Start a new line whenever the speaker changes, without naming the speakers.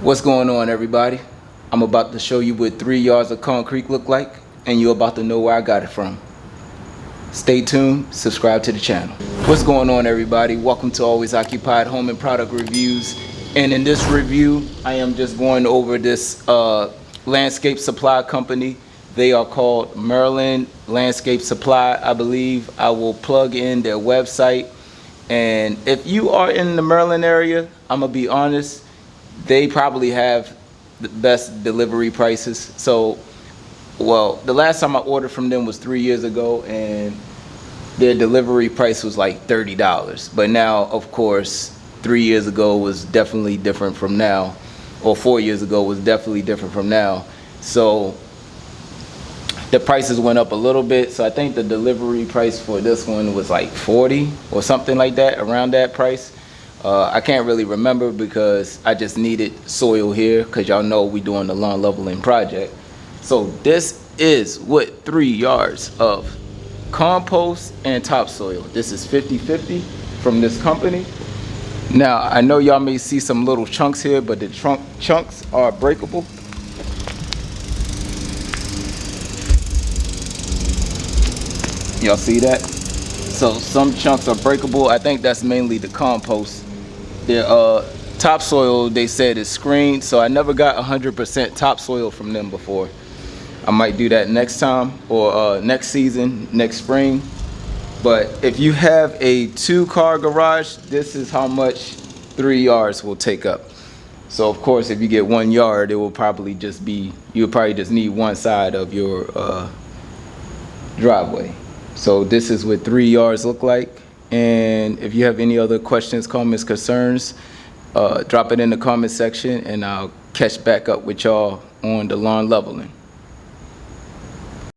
What's going on, everybody? I'm about to show you what 3 yards of concrete look like, and you're about to know where I got it from. Stay tuned, subscribe to the channel. What's going on, everybody? Welcome to Always Occupied Home and Product Reviews. And in this review, I am just going over this landscape supply company. They are called Maryland Landscape Supply, I believe. I will plug in their website. And if you are in the Maryland area, I'm gonna be honest, they probably have the best delivery prices. So, well, the last time I ordered from them was 3 years ago, and their delivery price was like $30. But now, of course, 3 years ago was definitely different from now, or 4 years ago was definitely different from now. So the prices went up a little bit. So I think the delivery price for this one was like 40 or something like that, around that price. I can't really remember because I just needed soil here, because y'all know we doing the lawn leveling project. So this is what 3 yards of compost and topsoil. This is 50-50 from this company. Now I know y'all may see some little chunks here, but the chunks are breakable. Y'all see that? So some chunks are breakable. I think that's mainly the compost. Their topsoil, they said, is screened, so I never got 100% topsoil from them before. I might do that next time, or next season, next spring. But if you have a 2-car garage, this is how much 3 yards will take up. So of course, if you get 1 yard, it will probably just be, you'll probably just need one side of your driveway. So this is what 3 yards look like. And if you have any other questions, comments, concerns, drop it in the comment section, and I'll catch back up with y'all on the lawn leveling.